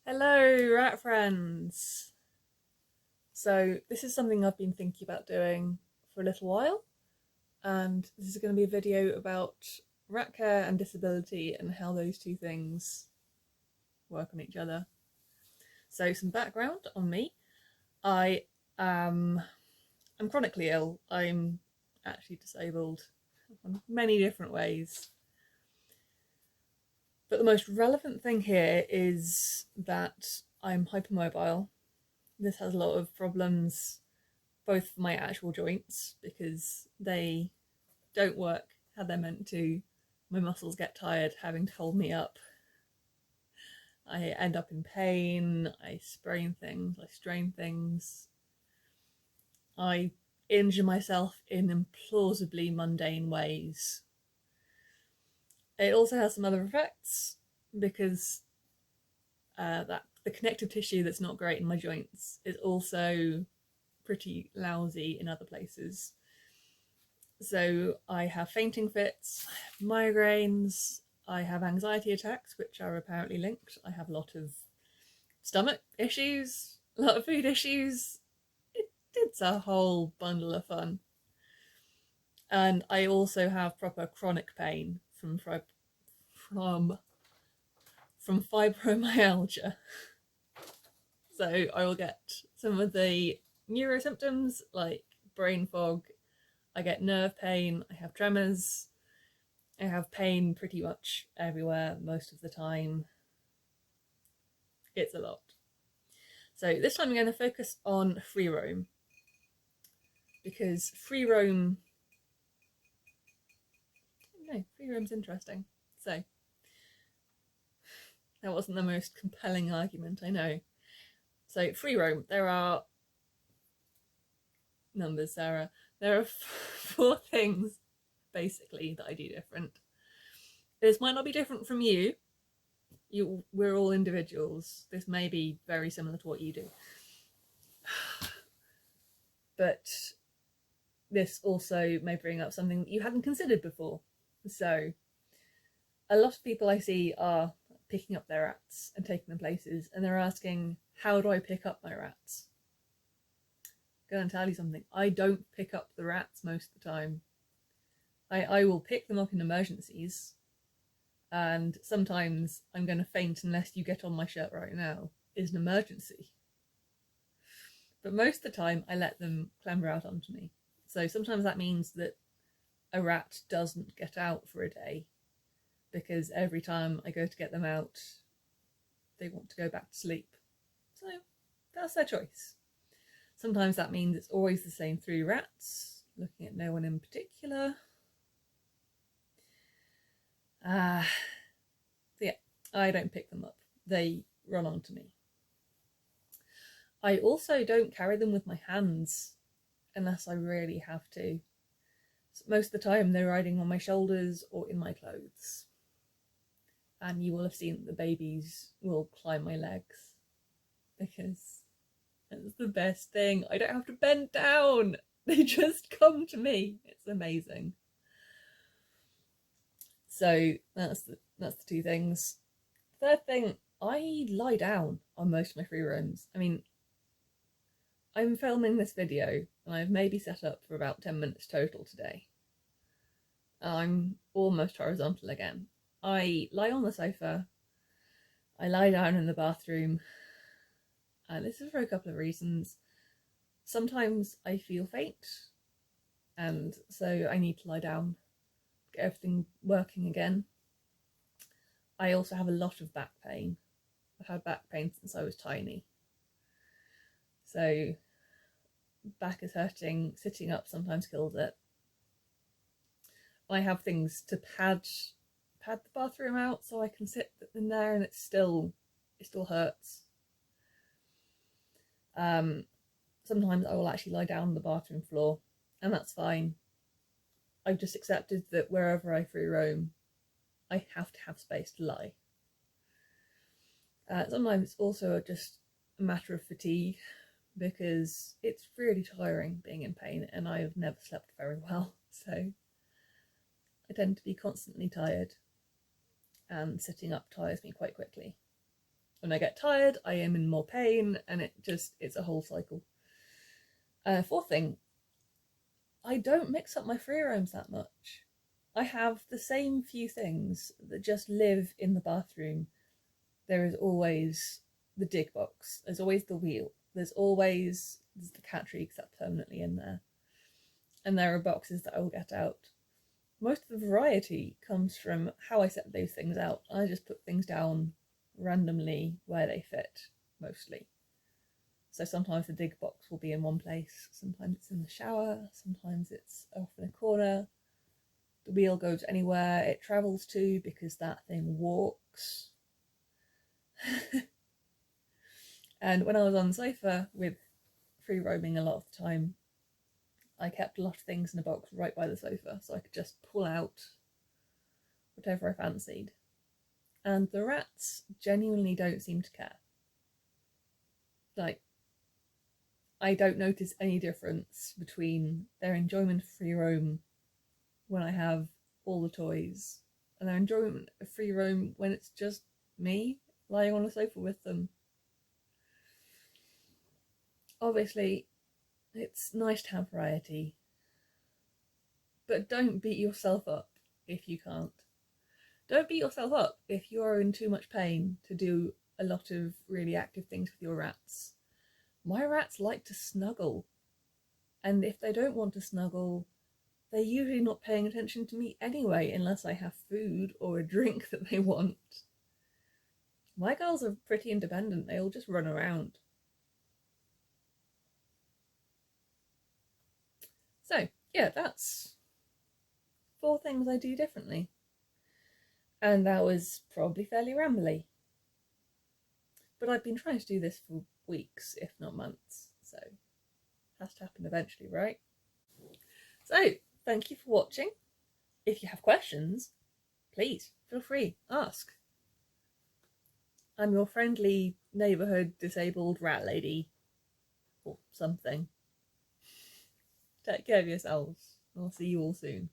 Hello, rat friends. So, this is something I've been thinking about doing for a little while, and this is going to be a video about rat care and disability and how those two things work on each other. So, some background on me. I am I'm chronically ill. I'm actually disabled in many different ways. But the most relevant thing here is that I'm hypermobile. This has a lot of problems both for my actual joints because they don't work how they're meant to. My muscles get tired having to hold me up. I end up in pain, I sprain things, I strain things. I injure myself in implausibly mundane ways. It also has some other effects because that the connective tissue that's not great in my joints is also pretty lousy in other places. So I have fainting fits, I have migraines, I have anxiety attacks, which are apparently linked. I have a lot of stomach issues, a lot of food issues. It's a whole bundle of fun. And I also have proper chronic pain from from fibromyalgia. So I will get some of the neuro symptoms like brain fog. I get nerve pain. I have tremors. I have pain pretty much everywhere most of the time. It's a lot. So this time I'm going to focus on free roam because free roam's interesting. So that wasn't the most compelling argument, I know. So free roam, there are numbers, Sarah. There are four things basically that I do different. This might not be different from you. We're all individuals. This may be very similar to what you do. But this also may bring up something that you hadn't considered before. So, a lot of people I see are picking up their rats and taking them places, and they're asking, how do I pick up my rats? I'm going to tell you something. I don't pick up the rats most of the time. I will pick them up in emergencies, and sometimes I'm going to faint unless you get on my shirt right now is an emergency. But most of the time, I let them clamber out onto me. So sometimes that means that a rat doesn't get out for a day because every time I go to get them out, they want to go back to sleep. So that's their choice. Sometimes that means it's always the same three rats, looking at no one in particular. So yeah, I don't pick them up. They run onto me. I also don't carry them with my hands unless I really have to. So most of the time they're riding on my shoulders or in my clothes. And you will have seen that the babies will climb my legs because it's the best thing. I don't have to bend down. They just come to me. It's amazing. So that's the two things. Third thing, I lie down on most of my free roams. I mean, I'm filming this video and I've maybe set up for about 10 minutes total today. I'm almost horizontal again. I lie on the sofa, I lie down in the bathroom, and this is for a couple of reasons. Sometimes I feel faint, and so I need to lie down, get everything working again. I also have a lot of back pain. I've had back pain since I was tiny. So back is hurting, sitting up sometimes kills it. I have things to pad the bathroom out so I can sit in there and it still hurts. Sometimes I will actually lie down on the bathroom floor, and that's fine. I've just accepted that wherever I free roam, I have to have space to lie. Sometimes it's also just a matter of fatigue because it's really tiring being in pain, and I've never slept very well, so I tend to be constantly tired, and sitting up tires me quite quickly. When I get tired, I am in more pain, and it's a whole cycle. Fourth thing, I don't mix up my free roams that much. I have the same few things that just live in the bathroom. There is always the dig box, there's always the wheel, there's the cat tree because that's permanently in there. And there are boxes that I will get out. Most of the variety comes from how I set those things out. I just put things down randomly where they fit, mostly. So sometimes the dig box will be in one place, sometimes it's in the shower, sometimes it's off in a corner. The wheel goes anywhere it travels to because that thing walks. And when I was on the sofa with free roaming a lot of the time, I kept a lot of things in a box right by the sofa so I could just pull out whatever I fancied. And the rats genuinely don't seem to care. Like, I don't notice any difference between their enjoyment of free roam when I have all the toys and their enjoyment of free roam when it's just me lying on a sofa with them. Obviously, it's nice to have variety, but don't beat yourself up if you can't. Don't beat yourself up if you are in too much pain to do a lot of really active things with your rats. My rats like to snuggle, and if they don't want to snuggle, they're usually not paying attention to me anyway unless I have food or a drink that they want. My girls are pretty independent, they all just run around. So, yeah, that's 4 things I do differently. And that was probably fairly rambly. But I've been trying to do this for weeks, if not months, so it has to happen eventually, right? So, thank you for watching. If you have questions, please feel free, ask. I'm your friendly neighbourhood disabled rat lady, or something. Take care of yourselves. I'll see you all soon.